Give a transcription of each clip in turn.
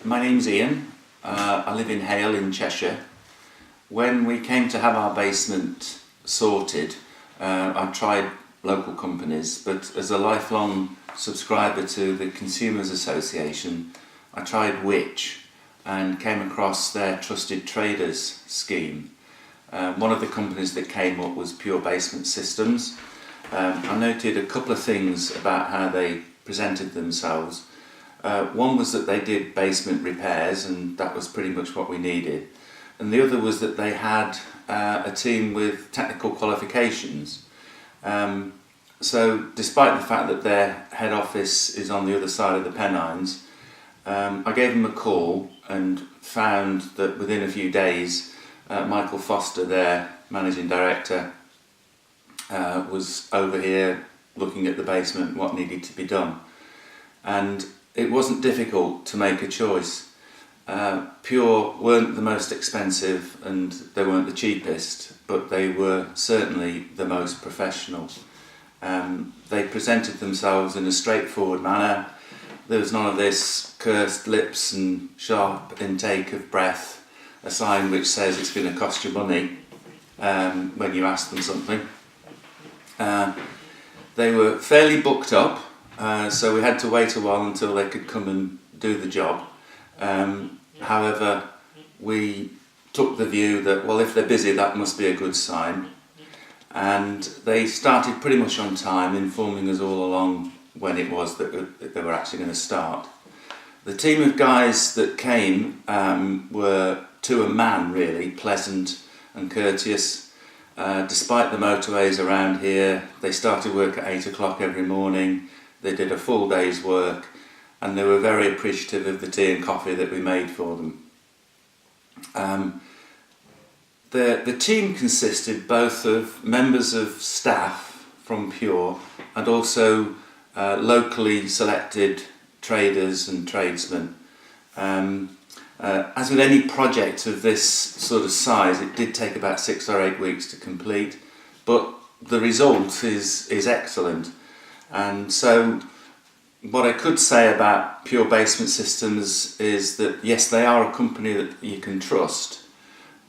My name's Ian. I live in Hale in Cheshire. When we came to have our basement sorted, I tried local companies, but as a lifelong subscriber to the Consumers Association, I tried Which and came across their Trusted Traders scheme. One of the companies that came up was Pure Basement Systems. I noted a couple of things about how they presented themselves. One was that they did basement repairs, and that was pretty much what we needed. And the other was that they had a team with technical qualifications. So despite the fact that their head office is on the other side of the Pennines, I gave them a call and found that within a few days Michael Foster, their managing director, was over here looking at the basement, what needed to be done. And it wasn't difficult to make a choice. Pure weren't the most expensive and they weren't the cheapest, but they were certainly the most professional. They presented themselves in a straightforward manner. There was none of this pursed lips and sharp intake of breath, a sign which says it's going to cost you money when you ask them something. They were fairly booked up, so we had to wait a while until they could come and do the job. However, we took the view that, well, if they're busy, that must be a good sign. And they started pretty much on time, informing us all along when it was that they were actually going to start. The team of guys that came were to a man really pleasant and courteous. Despite the motorways around here, they started work at 8 o'clock every morning. They did a full day's work, and they were very appreciative of the tea and coffee that we made for them. The team consisted both of members of staff from Pure and also locally selected traders and tradesmen. As with any project of this sort of size, it did take about 6 or 8 weeks to complete, but the result is excellent. And so what I could say about Pure Basement Systems is that yes, they are a company that you can trust,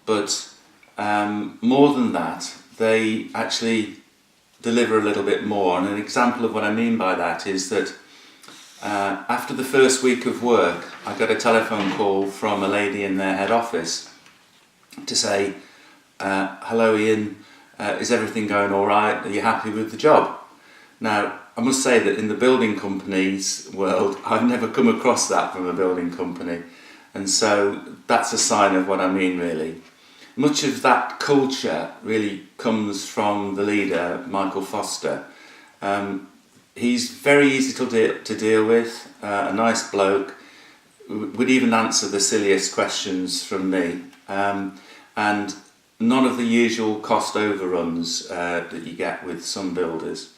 but more than that, they actually deliver a little bit more. And an example of what I mean by that is that after the first week of work, I got a telephone call from a lady in their head office to say, hello Ian, is everything going all right? Are you happy with the job? Now, I must say that in the building companies world, I've never come across that from a building company. And so that's a sign of what I mean, really. Much of that culture really comes from the leader, Michael Foster. He's very easy to deal with, a nice bloke, would even answer the silliest questions from me, and none of the usual cost overruns that you get with some builders.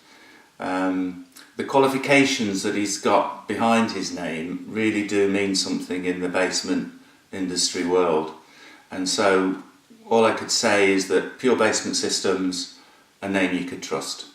The qualifications that he's got behind his name really do mean something in the basement industry world, and so all I could say is that Pure Basement Systems, a name you could trust.